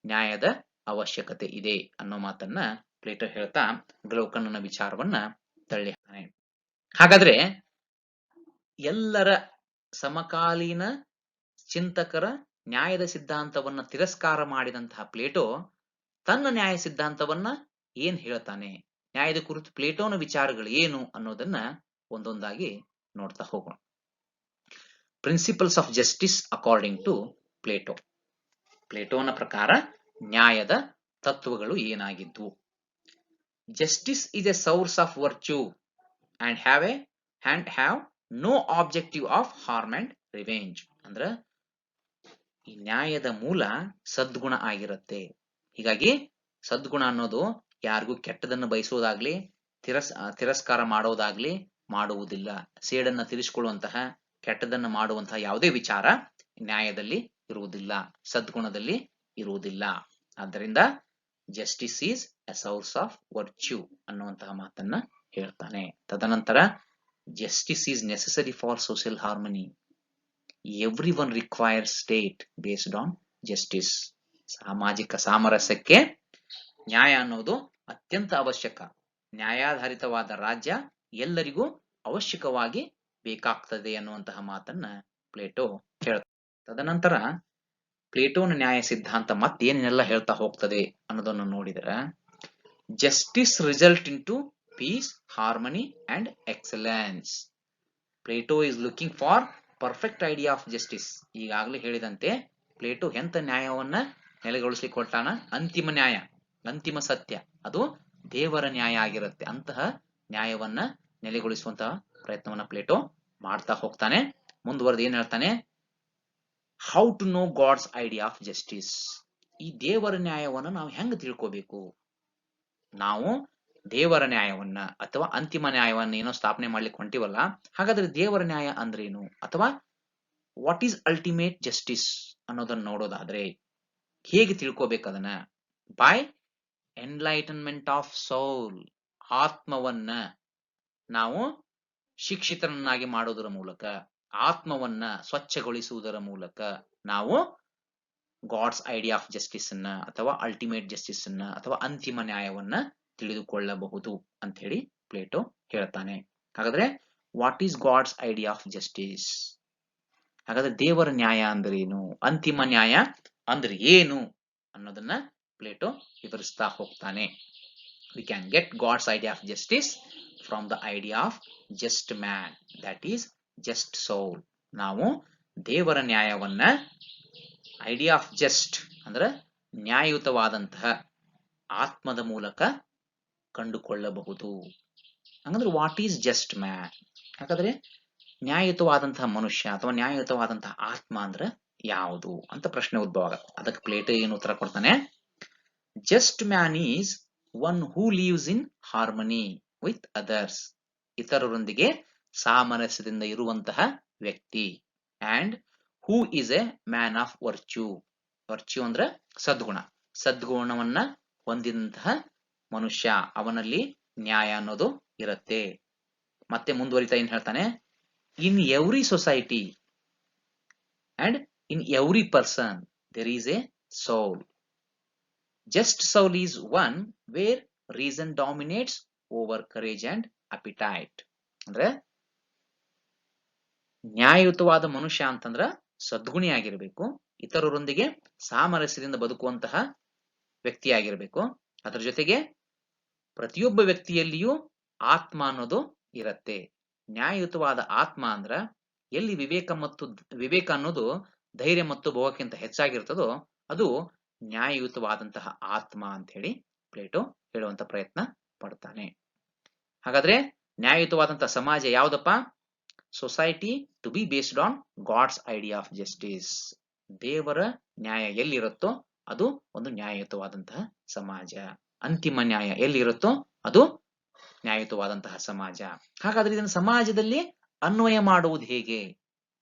ನ್ಯಾಯದ ಅವಶ್ಯಕತೆ ಇದೆ ಅನ್ನೋ ಮಾತನ್ನ ಪ್ಲೇಟೋ ಹೇಳ್ತಾ ಗ್ಲೌಕನನ ವಿಚಾರವನ್ನ ತಳ್ಳಿ ಹಾಕ್ತಾನೆ. ಹಾಗಾದ್ರೆ ಎಲ್ಲರ ಸಮಕಾಲೀನ ಚಿಂತಕರ ನ್ಯಾಯದ ಸಿದ್ಧಾಂತವನ್ನ ತಿರಸ್ಕಾರ ಮಾಡಿದಂತಹ ಪ್ಲೇಟೋ ತನ್ನ ನ್ಯಾಯ ಸಿದ್ಧಾಂತವನ್ನ ಏನ್ ಹೇಳ್ತಾನೆ, ನ್ಯಾಯದ ಕುರಿತು ಪ್ಲೇಟೋನ ವಿಚಾರಗಳು ಏನು ಅನ್ನೋದನ್ನ ಒಂದೊಂದಾಗಿ ನೋಡ್ತಾ ಹೋಗೋಣ. Principles of justice according to Plato. ಪ್ಲೇಟೋನ ಪ್ರಕಾರ ನ್ಯಾಯದ ತತ್ವಗಳು ಏನಾಗಿದ್ವು? Justice is a source of virtue and have no objective of harm and revenge. ಅಂದ್ರ ಈ ನ್ಯಾಯದ ಮೂಲ ಸದ್ಗುಣ ಆಗಿರುತ್ತೆ. ಹೀಗಾಗಿ ಸದ್ಗುಣ ಅನ್ನೋದು ಯಾರಿಗೂ ಕೆಟ್ಟದನ್ನು ಬಯಸೋದಾಗ್ಲಿ ತಿರಸ್ಕಾರ ಮಾಡೋದಾಗ್ಲಿ ಮಾಡುವುದಿಲ್ಲ. ಸೇಡನ್ನ ತೀರಿಸಿಕೊಳ್ಳುವಂತಹ ಕೆಟ್ಟದನ್ನು ಮಾಡುವಂತಹ ಯಾವುದೇ ವಿಚಾರ ನ್ಯಾಯದಲ್ಲಿ ಇರುವುದಿಲ್ಲ, ಸದ್ಗುಣದಲ್ಲಿ ಇರುವುದಿಲ್ಲ. ಆದ್ದರಿಂದ justice is A source of virtue ಅನ್ನುವಂತಹ ಮಾತನ್ನ ಹೇಳ್ತಾನೆ. ತದನಂತರ justice is necessary for social harmony. Every one require state based on justice. ಸಾಮಾಜಿಕ ಸಾಮರಸ್ಯಕ್ಕೆ ನ್ಯಾಯ ಅನ್ನೋದು ಅತ್ಯಂತ ಅವಶ್ಯಕ. ನ್ಯಾಯಾಧಾರಿತವಾದ ರಾಜ್ಯ ಎಲ್ಲರಿಗೂ ಅವಶ್ಯಕವಾಗಿ ಬೇಕಾಗ್ತದೆ ಅನ್ನುವಂತಹ ಮಾತನ್ನ ಪ್ಲೇಟೋ ಹೇಳ್ತಾರೆ. ತದನಂತರ ಪ್ಲೇಟೋನ ನ್ಯಾಯ ಸಿದ್ಧಾಂತ ಮತ್ತೇನೆಲ್ಲ ಹೇಳ್ತಾ ಹೋಗ್ತದೆ ಅನ್ನೋದನ್ನು ನೋಡಿದ್ರೆ, justice result in to peace, harmony and excellence. Plato is looking for perfect idea of justice. ಈಗಾಗಲೇ ಹೇಳಿದಂತೆ ಪ್ಲೇಟೋ ಎಂತ ನ್ಯಾಯವನ್ನ ನೆಲೆಗೊಳಿಸ್ಲಿಕ್ಕೆ ಕೊಟ್ಟಾನ? ಅಂತಿಮ ನ್ಯಾಯ, ಅಂತಿಮ ಸತ್ಯ, ಅದು ದೇವರ ನ್ಯಾಯ ಆಗಿರುತ್ತೆ. ಅಂತಹ ನ್ಯಾಯವನ್ನ ನೆಲೆಗೊಳಿಸುವಂತಹ ಪ್ರಯತ್ನವನ್ನ ಪ್ಲೇಟೋ ಮಾಡ್ತಾ ಹೋಗ್ತಾನೆ. ಮುಂದುವರೆದು ಏನ್ ಹೇಳ್ತಾನೆ? How to know God's idea of justice. ಈ ದೇವರ ನ್ಯಾಯವನ್ನ ನಾವು ಹೆಂಗ್ ತಿಳ್ಕೋಬೇಕು? ನಾವು ದೇವರ ನ್ಯಾಯವನ್ನ ಅಥವಾ ಅಂತಿಮ ನ್ಯಾಯವನ್ನ ಏನೋ ಸ್ಥಾಪನೆ ಮಾಡ್ಲಿಕ್ಕೆ ಹೊಂಟಿವಲ್ಲ, ಹಾಗಾದ್ರೆ ದೇವರ ನ್ಯಾಯ ಅಂದ್ರೇನು ಅಥವಾ ವಾಟ್ ಈಸ್ ಅಲ್ಟಿಮೇಟ್ ಜಸ್ಟಿಸ್ ಅನ್ನೋದನ್ನ ನೋಡೋದಾದ್ರೆ ಹೇಗೆ ತಿಳ್ಕೋಬೇಕದನ್ನ? ಬೈ ಎನ್ಲೈಟನ್ಮೆಂಟ್ ಆಫ್ ಸೋಲ್. ಆತ್ಮವನ್ನ ನಾವು ಶಿಕ್ಷಿತನನ್ನಾಗಿ ಮಾಡೋದರ ಮೂಲಕ, ಆತ್ಮವನ್ನ ಸ್ವಚ್ಛಗೊಳಿಸುವುದರ ಮೂಲಕ ನಾವು ಗಾಡ್ಸ್ ಐಡಿಯಾ ಆಫ್ ಜಸ್ಟಿಸ್ ಅನ್ನ ಅಥವಾ ಅಲ್ಟಿಮೇಟ್ ಜಸ್ಟಿಸ್ ಅನ್ನ ಅಥವಾ ಅಂತಿಮ ನ್ಯಾಯವನ್ನ ತಿಳಿದುಕೊಳ್ಳಬಹುದು ಅಂತ ಹೇಳಿ ಪ್ಲೇಟೋ ಹೇಳ್ತಾನೆ. ಹಾಗಾದ್ರೆ what is God's idea of justice? ಹಾಗಾದ್ರೆ ದೇವರ ನ್ಯಾಯ ಅಂದ್ರೆ ಏನು, ಅಂತಿಮ ನ್ಯಾಯ ಅಂದ್ರೆ ಏನು ಅನ್ನೋದನ್ನ ಪ್ಲೇಟೋ ವಿವರಿಸ್ತಾ ಹೋಗ್ತಾನೆ. We can get God's idea of justice from the idea of just man, that is just soul. ನಾವು ದೇವರ ನ್ಯಾಯವನ್ನ ಐಡಿಯಾ ಆಫ್ ಜಸ್ಟ್ ಅಂದ್ರೆ ನ್ಯಾಯಯುತವಾದಂತಹ ಆತ್ಮದ ಮೂಲಕ ಕಂಡುಕೊಳ್ಳಬಹುದು. ಹಾಗಂದ್ರೆ ವಾಟ್ ಈಸ್ ಜಸ್ಟ್ ಮ್ಯಾನ್? ಹಾಗಾದ್ರೆ ನ್ಯಾಯಯುತವಾದಂತಹ ಮನುಷ್ಯ ಅಥವಾ ನ್ಯಾಯಯುತವಾದಂತಹ ಆತ್ಮ ಅಂದ್ರೆ ಯಾವುದು ಅಂತ ಪ್ರಶ್ನೆ ಉದ್ಭವ ಆಗುತ್ತೆ. ಅದಕ್ಕೆ ಪ್ಲೇಟೋ ಏನು ಉತ್ತರ ಕೊಡ್ತಾನೆ? Just man is one who lives in harmony with others. ಇತರರೊಂದಿಗೆ ಸಾಮರಸ್ಯದಿಂದ ಇರುವಂತಹ ವ್ಯಕ್ತಿ. And who is A man of virtue. Virtue ಅಂದ್ರೆ ಸದ್ಗುಣ. ಸದ್ಗುಣವನ್ನ ಹೊಂದಿದಂತಹ ಮನುಷ್ಯ, ಅವನಲ್ಲಿ ನ್ಯಾಯ ಅನ್ನೋದು ಇರುತ್ತೆ. ಮತ್ತೆ ಮುಂದುವರಿತಾ ಏನ್ ಹೇಳ್ತಾನೆ? In every society and in every person there is a soul. Just soul is one where reason dominates over courage and appetite. ಅಂದ್ರೆ ನ್ಯಾಯಯುತವಾದ ಮನುಷ್ಯ ಅಂತಂದ್ರ ಸದ್ಗುಣಿಯಾಗಿರ್ಬೇಕು, ಇತರರೊಂದಿಗೆ ಸಾಮರಸ್ಯದಿಂದ ಬದುಕುವಂತಹ ವ್ಯಕ್ತಿಯಾಗಿರ್ಬೇಕು. ಅದರ ಜೊತೆಗೆ ಪ್ರತಿಯೊಬ್ಬ ವ್ಯಕ್ತಿಯಲ್ಲಿಯೂ ಆತ್ಮ ಅನ್ನೋದು ಇರತ್ತೆ. ನ್ಯಾಯಯುತವಾದ ಆತ್ಮ ಅಂದ್ರ ಎಲ್ಲಿ ವಿವೇಕ ಅನ್ನೋದು ಧೈರ್ಯ ಮತ್ತು ಭೋಗಕ್ಕಿಂತ ಹೆಚ್ಚಾಗಿರ್ತದೋ ಅದು ನ್ಯಾಯಯುತವಾದಂತಹ ಆತ್ಮ ಅಂತ ಹೇಳಿ ಪ್ಲೇಟೋ ಹೇಳುವಂತ ಪ್ರಯತ್ನ ಪಡ್ತಾನೆ. ಹಾಗಾದ್ರೆ ನ್ಯಾಯಯುತವಾದಂತಹ ಸಮಾಜ ಯಾವ್ದಪ್ಪ? Society to be based on God's idea of justice. ದೇವರ ನ್ಯಾಯ ಎಲ್ಲಿರುತ್ತೋ ಅದು ಒಂದು ನ್ಯಾಯಯುತವಾದಂತಹ ಸಮಾಜ. ಅಂತಿಮ ನ್ಯಾಯ ಎಲ್ಲಿರುತ್ತೋ ಅದು ನ್ಯಾಯಯುತವಾದಂತಹ ಸಮಾಜ. ಹಾಗಾದ್ರೆ ಇದನ್ನು ಸಮಾಜದಲ್ಲಿ ಅನ್ವಯ ಮಾಡುವುದು ಹೇಗೆ?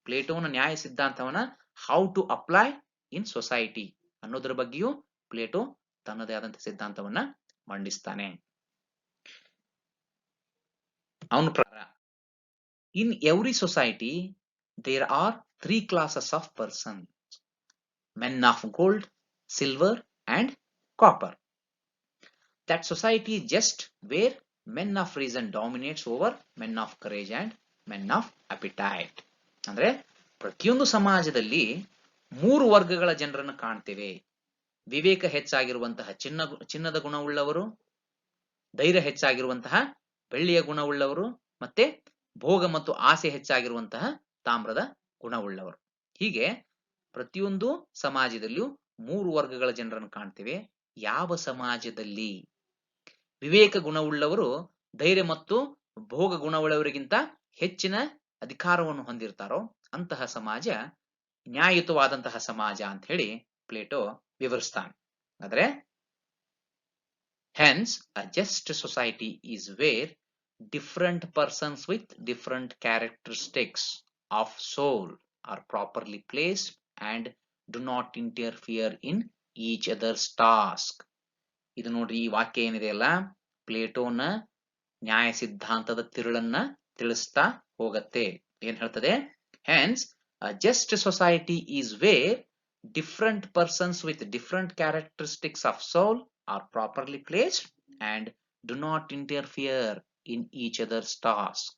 ಪ್ಲೇಟೋನ ನ್ಯಾಯ ಸಿದ್ಧಾಂತವನ್ನ how to apply in society ಅನ್ನೋದ್ರ ಬಗ್ಗೆಯೂ ಪ್ಲೇಟೋ ತನ್ನದೇ ಆದಂತಹ ಸಿದ್ಧಾಂತವನ್ನ ಮಂಡಿಸ್ತಾನೆ. ಅವನ ಪ್ರಕಾರ in every society there are 3 classes of persons: men of gold, silver and copper. That society is just where men of reason dominates over men of courage and men of appetite. ಅಂದ್ರೆ ಪ್ರತಿಯೊಂದು ಸಮಾಜದಲ್ಲಿ 3 ವರ್ಗಗಳ ಜನರನ್ನು ಕಾಣ್ತೇವೆ. ವಿವೇಕ ಹೆಚ್ಚಾಗಿರುವಂತಹ ಚಿನ್ನದ ಗುಣವುಳ್ಳವರು, ಧೈರ್ಯ ಹೆಚ್ಚಾಗಿರುವಂತಹ ಬೆಳ್ಳಿಯ ಗುಣವುಳ್ಳವರು, ಮತ್ತೆ ಭೋಗ ಮತ್ತು ಆಸೆ ಹೆಚ್ಚಾಗಿರುವಂತಹ ತಾಮ್ರದ ಗುಣವುಳ್ಳವರು. ಹೀಗೆ ಪ್ರತಿಯೊಂದು ಸಮಾಜದಲ್ಲಿಯೂ 3 ವರ್ಗಗಳ ಜನರನ್ನು ಕಾಣ್ತೇವೆ. ಯಾವ ಸಮಾಜದಲ್ಲಿ ವಿವೇಕ ಗುಣವುಳ್ಳವರು ಧೈರ್ಯ ಮತ್ತು ಭೋಗ ಗುಣವುಳ್ಳವರಿಗಿಂತ ಹೆಚ್ಚಿನ ಅಧಿಕಾರವನ್ನು ಹೊಂದಿರ್ತಾರೋ ಅಂತಹ ಸಮಾಜ ನ್ಯಾಯಯುತವಾದಂತಹ ಸಮಾಜ ಅಂತ ಹೇಳಿ ಪ್ಲೇಟೋ ವಿವರಿಸ್ತಾನೆ. ಆದ್ರೆ hence a just society is where different persons with different characteristics of soul are properly placed and do not interfere in each other's task. ಇದು ನೋಡ್ರಿ, ಈ ವಾಕ್ಯ ಏನಿದೆಯಲ್ಲ ಪ್ಲೇಟೋನ ನ್ಯಾಯ ಸಿದ್ಧಾಂತದ ತಿರುಳನ್ನ ತಿಳಿಸ್ತಾ ಹೋಗತ್ತೆ. ಏನ್ ಹೇಳ್ತದೆ? hence a just society is where different persons with different characteristics of soul are properly placed and do not interfere in each other's task,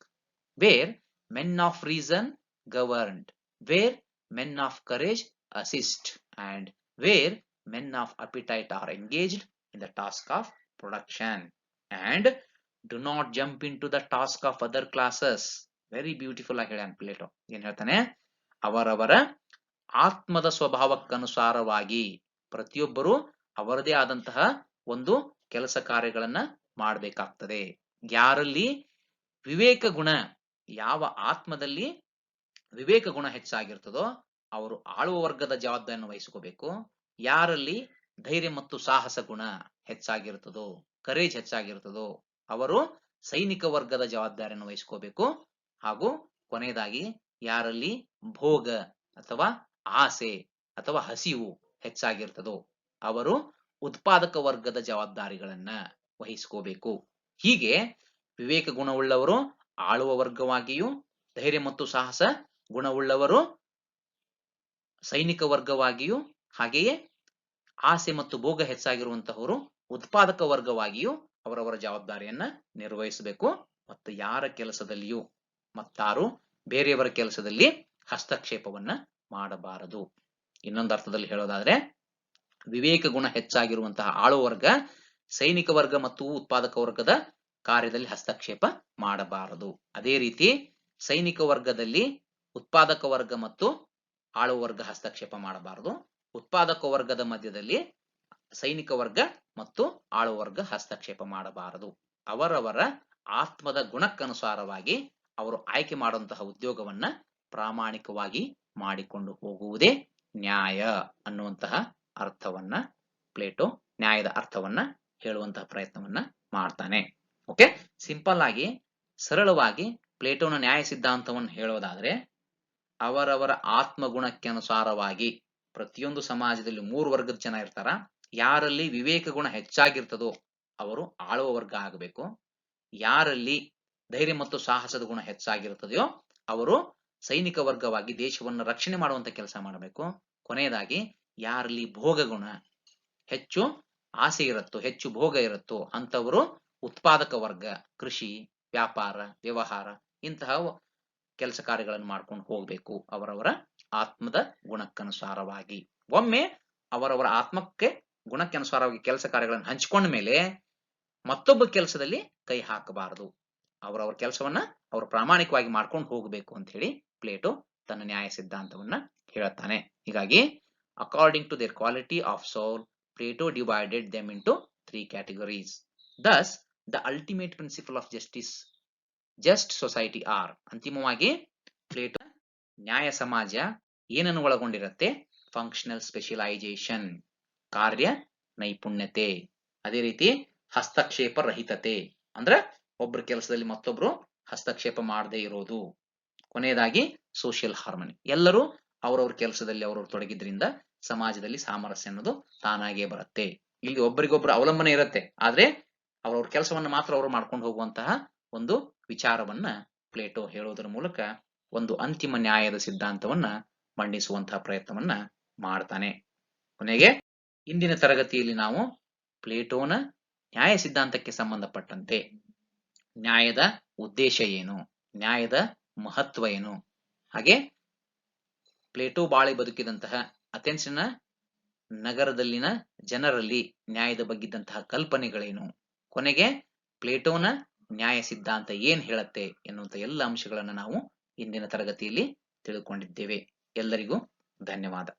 where men of reason governed, where men of courage assist, and where men of appetite are engaged in the task of production and do not jump into the task of other classes. Very beautiful ಆಗಿ ಹೇಳ್ಯಾನ Plato. ಏನ್ ಹೇಳ್ತಾನೆ? ಅವರವರ ಆತ್ಮದ ಸ್ವಭಾವಕ್ಕನುಸಾರವಾಗಿ ಪ್ರತಿಯೊಬ್ಬರು ಅವರದೇ ಆದಂತಹ ಒಂದು ಕೆಲಸ ಕಾರ್ಯಗಳನ್ನ ಮಾಡಬೇಕಾಗ್ತದೆ. ಯಾರಲ್ಲಿ ವಿವೇಕ ಗುಣ, ಯಾವ ಆತ್ಮದಲ್ಲಿ ವಿವೇಕ ಗುಣ ಹೆಚ್ಚಾಗಿರ್ತದೋ ಅವರು ಆಳುವ ವರ್ಗದ ಜವಾಬ್ದಾರಿಯನ್ನು ವಹಿಸ್ಕೋಬೇಕು. ಯಾರಲ್ಲಿ ಧೈರ್ಯ ಮತ್ತು ಸಾಹಸ ಗುಣ ಹೆಚ್ಚಾಗಿರ್ತದೋ, ಕರೇಜ್ ಹೆಚ್ಚಾಗಿರ್ತದೋ ಅವರು ಸೈನಿಕ ವರ್ಗದ ಜವಾಬ್ದಾರಿಯನ್ನು ವಹಿಸ್ಕೋಬೇಕು. ಹಾಗೂ ಕೊನೆಯದಾಗಿ ಯಾರಲ್ಲಿ ಭೋಗ ಅಥವಾ ಆಸೆ ಅಥವಾ ಹಸಿವು ಹೆಚ್ಚಾಗಿರ್ತದೋ ಅವರು ಉತ್ಪಾದಕ ವರ್ಗದ ಜವಾಬ್ದಾರಿಗಳನ್ನ ವಹಿಸ್ಕೋಬೇಕು. ಹೀಗೆ ವಿವೇಕ ಗುಣವುಳ್ಳವರು ಆಳುವ ವರ್ಗವಾಗಿಯೂ, ಧೈರ್ಯ ಮತ್ತು ಸಾಹಸ ಗುಣವುಳ್ಳವರು ಸೈನಿಕ ವರ್ಗವಾಗಿಯೂ, ಹಾಗೆಯೇ ಆಸೆ ಮತ್ತು ಭೋಗ ಹೆಚ್ಚಾಗಿರುವಂತಹವರು ಉತ್ಪಾದಕ ವರ್ಗವಾಗಿಯೂ ಅವರವರ ಜವಾಬ್ದಾರಿಯನ್ನ ನಿರ್ವಹಿಸಬೇಕು. ಮತ್ತು ಯಾರ ಕೆಲಸದಲ್ಲಿಯೂ ಮತ್ತಾರು ಬೇರೆಯವರ ಕೆಲಸದಲ್ಲಿ ಹಸ್ತಕ್ಷೇಪವನ್ನ ಮಾಡಬಾರದು. ಇನ್ನೊಂದು ಅರ್ಥದಲ್ಲಿ ಹೇಳೋದಾದ್ರೆ ವಿವೇಕ ಗುಣ ಹೆಚ್ಚಾಗಿರುವಂತಹ ಆಳುವ ವರ್ಗ ಸೈನಿಕ ವರ್ಗ ಮತ್ತು ಉತ್ಪಾದಕ ವರ್ಗದ ಕಾರ್ಯದಲ್ಲಿ ಹಸ್ತಕ್ಷೇಪ ಮಾಡಬಾರದು. ಅದೇ ರೀತಿ ಸೈನಿಕ ವರ್ಗದಲ್ಲಿ ಉತ್ಪಾದಕ ವರ್ಗ ಮತ್ತು ಆಳುವ ವರ್ಗ ಹಸ್ತಕ್ಷೇಪ ಮಾಡಬಾರದು. ಉತ್ಪಾದಕ ವರ್ಗದ ಮಧ್ಯದಲ್ಲಿ ಸೈನಿಕ ವರ್ಗ ಮತ್ತು ಆಳುವ ವರ್ಗ ಹಸ್ತಕ್ಷೇಪ ಮಾಡಬಾರದು. ಅವರವರ ಆತ್ಮದ ಗುಣಕ್ಕನುಸಾರವಾಗಿ ಅವರು ಆಯ್ಕೆ ಮಾಡುವಂತಹ ಉದ್ಯೋಗವನ್ನ ಪ್ರಾಮಾಣಿಕವಾಗಿ ಮಾಡಿಕೊಂಡು ಹೋಗುವುದೇ ನ್ಯಾಯ ಅನ್ನುವಂತಹ ಅರ್ಥವನ್ನ ಪ್ಲೇಟೋ ನ್ಯಾಯದ ಅರ್ಥವನ್ನ ಹೇಳುವಂತಹ ಪ್ರಯತ್ನವನ್ನ ಮಾಡ್ತಾನೆ. ಓಕೆ, ಸಿಂಪಲ್ ಆಗಿ ಸರಳವಾಗಿ ಪ್ಲೇಟೋನ ನ್ಯಾಯ ಸಿದ್ಧಾಂತವನ್ನು ಹೇಳೋದಾದ್ರೆ ಅವರವರ ಆತ್ಮಗುಣಕ್ಕೆ ಅನುಸಾರವಾಗಿ ಪ್ರತಿಯೊಂದು ಸಮಾಜದಲ್ಲಿ 3 ವರ್ಗದ ಜನ ಇರ್ತಾರ. ಯಾರಲ್ಲಿ ವಿವೇಕ ಗುಣ ಹೆಚ್ಚಾಗಿರ್ತದೋ ಅವರು ಆಳುವ ವರ್ಗ ಆಗಬೇಕು. ಯಾರಲ್ಲಿ ಧೈರ್ಯ ಮತ್ತು ಸಾಹಸದ ಗುಣ ಹೆಚ್ಚಾಗಿರ್ತದೆಯೋ ಅವರು ಸೈನಿಕ ವರ್ಗವಾಗಿ ದೇಶವನ್ನು ರಕ್ಷಣೆ ಮಾಡುವಂತ ಕೆಲಸ ಮಾಡಬೇಕು. ಕೊನೆಯದಾಗಿ ಯಾರಲ್ಲಿ ಭೋಗ ಗುಣ ಹೆಚ್ಚು ಆಸೆ ಇರುತ್ತೋ, ಹೆಚ್ಚು ಭೋಗ ಇರುತ್ತೋ ಅಂತವರು ಉತ್ಪಾದಕ ವರ್ಗ, ಕೃಷಿ, ವ್ಯಾಪಾರ, ವ್ಯವಹಾರ ಇಂತಹ ಕೆಲಸ ಕಾರ್ಯಗಳನ್ನು ಮಾಡ್ಕೊಂಡು ಹೋಗ್ಬೇಕು ಅವರವರ ಆತ್ಮದ ಗುಣಕ್ಕನುಸಾರವಾಗಿ. ಒಮ್ಮೆ ಅವರವರ ಆತ್ಮಕ್ಕೆ ಗುಣಕ್ಕೆ ಅನುಸಾರವಾಗಿ ಕೆಲಸ ಕಾರ್ಯಗಳನ್ನು ಹಂಚಿಕೊಂಡ ಮೇಲೆ ಮತ್ತೊಬ್ಬ ಕೆಲಸದಲ್ಲಿ ಕೈ ಹಾಕಬಾರದು. ಅವರವರ ಕೆಲಸವನ್ನ ಅವರು ಪ್ರಾಮಾಣಿಕವಾಗಿ ಮಾಡ್ಕೊಂಡು ಹೋಗಬೇಕು ಅಂತ ಹೇಳಿ ಪ್ಲೇಟೋ ತನ್ನ ನ್ಯಾಯ ಸಿದ್ಧಾಂತವನ್ನ ಹೇಳುತ್ತಾನೆ. ಹೀಗಾಗಿ according to their quality of soul, Plato divided them into 3 categories. Thus, the ultimate principle of justice, just society are. ಅಂತಿಮವಾಗಿ ಪ್ಲೇಟೋ ನ್ಯಾಯ ಸಮಾಜ ಏನನ್ನು ಒಳಗೊಂಡಿರುತ್ತೆ? ಫಂಕ್ಷನಲ್ ಸ್ಪೆಷಲೈಸೇಷನ್, ಕಾರ್ಯ ನೈಪುಣ್ಯತೆ. ಅದೇ ರೀತಿ ಹಸ್ತಕ್ಷೇಪ ರಹಿತತೆ, ಅಂದ್ರೆ ಒಬ್ಬರ ಕೆಲಸದಲ್ಲಿ ಮತ್ತೊಬ್ರು ಹಸ್ತಕ್ಷೇಪ ಮಾಡದೇ ಇರೋದು. ಕೊನೆಯದಾಗಿ ಸೋಷಿಯಲ್ ಹಾರ್ಮನಿ, ಎಲ್ಲರೂ ಅವರವ್ರ ಕೆಲಸದಲ್ಲಿ ಅವರವ್ರು ತೊಡಗಿದ್ರಿಂದ ಸಮಾಜದಲ್ಲಿ ಸಾಮರಸ್ಯ ಅನ್ನೋದು ತಾನಾಗೇ ಬರುತ್ತೆ. ಇಲ್ಲಿ ಒಬ್ಬರಿಗೊಬ್ಬರು ಅವಲಂಬನೆ ಇರುತ್ತೆ, ಆದ್ರೆ ಅವ್ರವ್ರ ಕೆಲಸವನ್ನ ಮಾತ್ರ ಅವರು ಮಾಡ್ಕೊಂಡು ಹೋಗುವಂತಹ ಒಂದು ವಿಚಾರವನ್ನ ಪ್ಲೇಟೋ ಹೇಳೋದರ ಮೂಲಕ ಒಂದು ಅಂತಿಮ ನ್ಯಾಯದ ಸಿದ್ಧಾಂತವನ್ನ ಮಂಡಿಸುವಂತಹ ಪ್ರಯತ್ನವನ್ನ ಮಾಡ್ತಾನೆ. ಕೊನೆಗೆ ಇಂದಿನ ತರಗತಿಯಲ್ಲಿ ನಾವು ಪ್ಲೇಟೋನ ನ್ಯಾಯ ಸಿದ್ಧಾಂತಕ್ಕೆ ಸಂಬಂಧಪಟ್ಟಂತೆ ನ್ಯಾಯದ ಉದ್ದೇಶ ಏನು, ನ್ಯಾಯದ ಮಹತ್ವ ಏನು, ಹಾಗೆ ಪ್ಲೇಟೋ ಬಾಳಿ ಬದುಕಿದಂತಹ ಅಥೆನ್ಸಿನ ನಗರದಲ್ಲಿನ ಜನರಲ್ಲಿ ನ್ಯಾಯದ ಬಗ್ಗಿದ್ದಂತಹ ಕಲ್ಪನೆಗಳೇನು, ಕೊನೆಗೆ ಪ್ಲೇಟೋನ ನ್ಯಾಯ ಸಿದ್ಧಾಂತ ಏನ್ ಹೇಳುತ್ತೆ ಎನ್ನುವಂತ ಎಲ್ಲ ಅಂಶಗಳನ್ನು ನಾವು ಇಂದಿನ ತರಗತಿಯಲ್ಲಿ ತಿಳ್ಕೊಂಡಿದ್ದೇವೆ. ಎಲ್ಲರಿಗೂ ಧನ್ಯವಾದ.